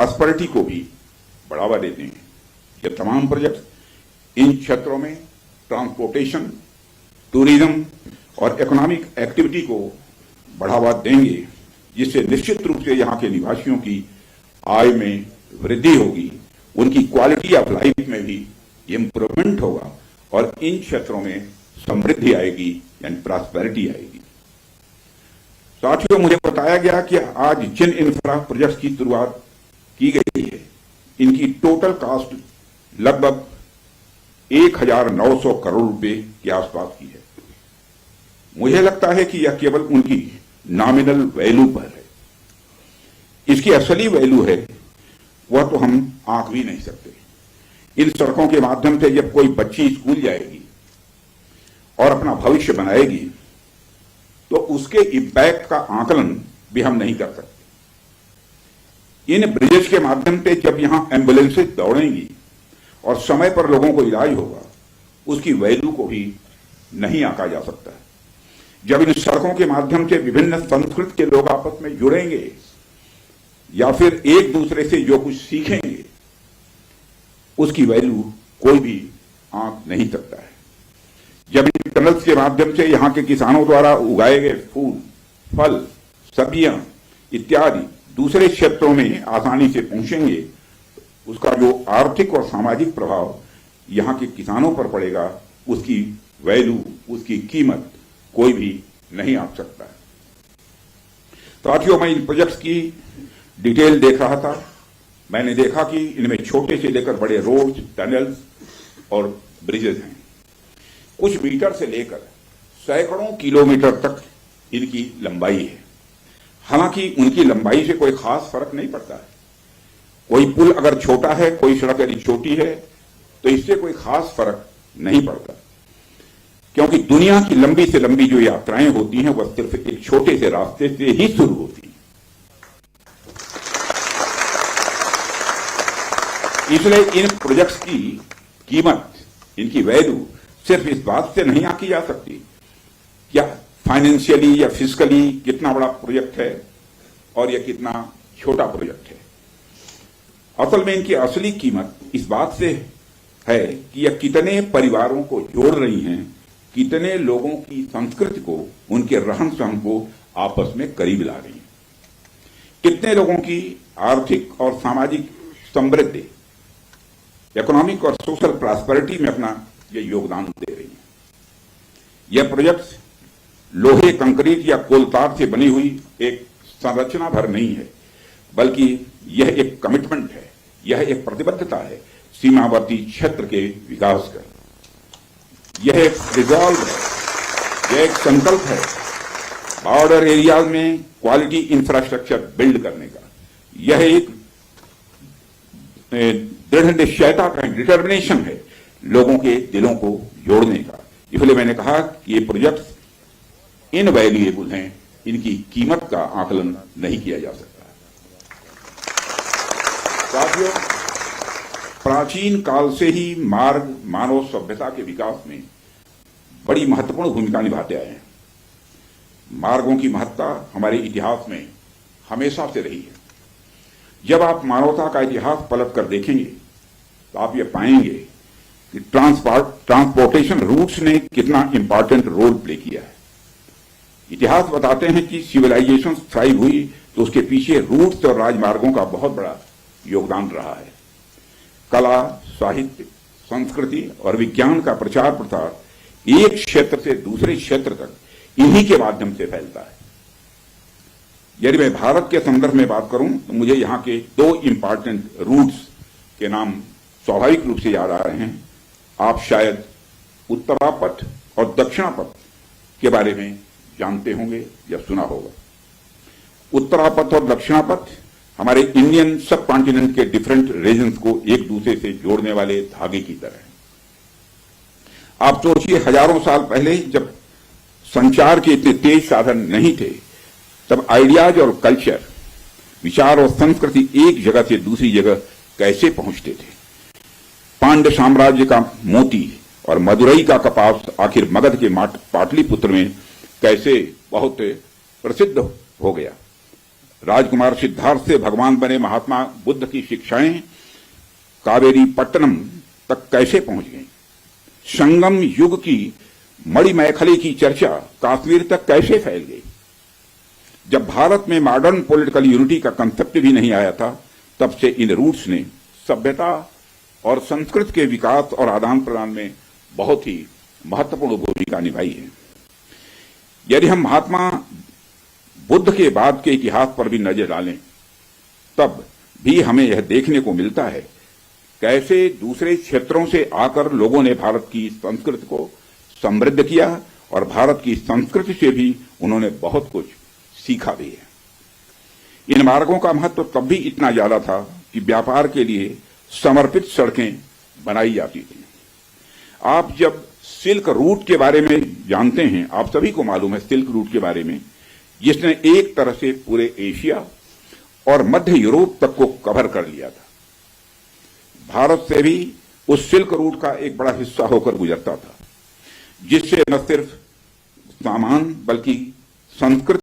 Prosperity को भी बढ़ावा देते हैं। ये तमाम प्रोजेक्ट इन क्षेत्रों में ट्रांसपोर्टेशन, टूरिज्म और इकोनॉमिक एक्टिविटी को बढ़ावा देंगे, जिससे निश्चित रूप से यहाँ के निवासियों की आय में वृद्धि होगी, उनकी क्वालिटी ऑफ लाइफ में भी इम्प्रूवमेंट होगा और इन क्षेत्रों में समृद्धि आएगी, यानी प्रॉस्पेरिटी आएगी। साथियों, मुझे बताया गया कि आज जिन इंफ्रा प्रोजेक्ट्स की शुरुआत की गई है, इनकी टोटल कॉस्ट लगभग 1900 करोड़ रुपए के आसपास की है। मुझे लगता है कि यह केवल उनकी नॉमिनल वैल्यू पर है। इसकी असली वैल्यू है वह तो हम आंक भी नहीं सकते। इन सड़कों के माध्यम से जब कोई बच्ची स्कूल जाएगी और अपना भविष्य बनाएगी, तो उसके इम्पैक्ट का आकलन भी हम नहीं कर सकते। इन ब्रिजेस के माध्यम से जब यहां एम्बुलेंसेज दौड़ेंगी और समय पर लोगों को इलाज होगा, उसकी वैल्यू को भी नहीं आंका जा सकता। जब इन सड़कों के माध्यम से विभिन्न संस्कृति के लोग आपस में जुड़ेंगे या फिर एक दूसरे से जो कुछ सीखेंगे, उसकी वैल्यू कोई भी आंक नहीं सकता है। जब इन टनल्स के माध्यम से यहां के किसानों द्वारा उगाए गए फूल, फल, सब्जियां इत्यादि दूसरे क्षेत्रों में आसानी से पहुंचेंगे, उसका जो आर्थिक और सामाजिक प्रभाव यहां के किसानों पर पड़ेगा, उसकी वैल्यू, उसकी कीमत कोई भी नहीं आंक सकता है। साथियों, मैं इन प्रोजेक्ट्स की डिटेल देख रहा था। मैंने देखा कि इनमें छोटे से लेकर बड़े रोड्स, टनल्स और ब्रिजेज हैं। कुछ मीटर से लेकर सैकड़ों किलोमीटर तक इनकी लंबाई है। हालांकि उनकी लंबाई से कोई खास फर्क नहीं पड़ता है। कोई पुल अगर छोटा है, कोई सड़क यदि छोटी है, तो इससे कोई खास फर्क नहीं पड़ता, क्योंकि दुनिया की लंबी से लंबी जो यात्राएं होती हैं, वह सिर्फ एक छोटे से रास्ते से ही शुरू होती हैं। इसलिए इन प्रोजेक्ट्स की कीमत, इनकी वैल्यू सिर्फ इस बात से नहीं आंकी जा सकती क्या फाइनेंशियली या फिजिकली कितना बड़ा प्रोजेक्ट है और यह कितना छोटा प्रोजेक्ट है। असल में इनकी असली कीमत इस बात से है कि यह कितने परिवारों को जोड़ रही हैं, कितने लोगों की संस्कृति को, उनके रहन सहन को आपस में करीब ला रही हैं, कितने लोगों की आर्थिक और सामाजिक समृद्धि, इकोनॉमिक और सोशल प्रॉस्पेरिटी में अपना ये योगदान दे रही है। यह प्रोजेक्ट लोहे, कंक्रीट या कोलतार से बनी हुई एक संरचना भर नहीं है, बल्कि यह एक कमिटमेंट है, यह एक प्रतिबद्धता है सीमावर्ती क्षेत्र के विकास का। यह एक रिजॉल्व है, यह एक संकल्प है बॉर्डर एरियाज में क्वालिटी इंफ्रास्ट्रक्चर बिल्ड करने का। यह एक दृढ़ निश्चयता का डिटर्मिनेशन है लोगों के दिलों को जोड़ने का। इसलिए मैंने कहा कि ये प्रोजेक्ट इनवैल्यूएबल हैं, इनकी कीमत का आकलन नहीं किया जा सकता। साथियों, प्राचीन काल से ही मार्ग मानव सभ्यता के विकास में बड़ी महत्वपूर्ण भूमिका निभाते आए हैं। मार्गों की महत्ता हमारे इतिहास में हमेशा से रही है। जब आप मानवता का इतिहास पलट कर देखेंगे तो आप ये पाएंगे कि ट्रांसपोर्टेशन रूट्स ने कितना इंपॉर्टेंट रोल प्ले किया है। इतिहास बताते हैं कि सिविलाइजेशन थ्राइव हुई तो उसके पीछे रूट्स और राजमार्गों का बहुत बड़ा योगदान रहा है। कला, साहित्य, संस्कृति और विज्ञान का प्रचार प्रसार एक क्षेत्र से दूसरे क्षेत्र तक इन्हीं के माध्यम से फैलता है। यदि मैं भारत के संदर्भ में बात करूं तो मुझे यहां के दो इंपॉर्टेंट रूट्स के नाम स्वाभाविक रूप से याद आ रहे हैं। आप शायद उत्तरापथ और दक्षिणापथ के बारे में जानते होंगे या सुना होगा। उत्तरापथ और दक्षिणापथ हमारे इंडियन सब कॉन्टिनेंट के डिफरेंट रीजन्स को एक दूसरे से जोड़ने वाले धागे की तरह है। आप सोचिए, हजारों साल पहले जब संचार के इतने तेज साधन नहीं थे, तब आइडियाज और कल्चर, विचार और संस्कृति एक जगह से दूसरी जगह कैसे पहुंचते थे। पांड्य साम्राज्य का मोती और मदुरई का कपास आखिर मगध के पाटलिपुत्र में कैसे बहुत प्रसिद्ध हो गया। राजकुमार सिद्धार्थ से भगवान बने महात्मा बुद्ध की शिक्षाएं कावेरी पट्टनम तक कैसे पहुंच गईं? संगम युग की मणिमैखली की चर्चा कश्मीर तक कैसे फैल गई? जब भारत में मॉडर्न पॉलिटिकल यूनिटी का कंसेप्ट भी नहीं आया था, तब से इन रूट्स ने सभ्यता और संस्कृति के विकास और आदान प्रदान में बहुत ही महत्वपूर्ण भूमिका निभाई है। यदि हम महात्मा बुद्ध के बाद के इतिहास पर भी नजर डालें, तब भी हमें यह देखने को मिलता है कैसे दूसरे क्षेत्रों से आकर लोगों ने भारत की संस्कृति को समृद्ध किया और भारत की संस्कृति से भी उन्होंने बहुत कुछ सीखा भी है। इन मार्गों का महत्व तब भी इतना ज्यादा था कि व्यापार के लिए समर्पित सड़कें बनाई जाती थी। आप जब सिल्क रूट के बारे में जानते हैं, आप सभी को मालूम है सिल्क रूट के बारे में, जिसने एक तरह से पूरे एशिया और मध्य यूरोप तक को कवर कर लिया था। भारत से भी उस सिल्क रूट का एक बड़ा हिस्सा होकर गुजरता था, जिससे न सिर्फ सामान बल्कि संस्कृति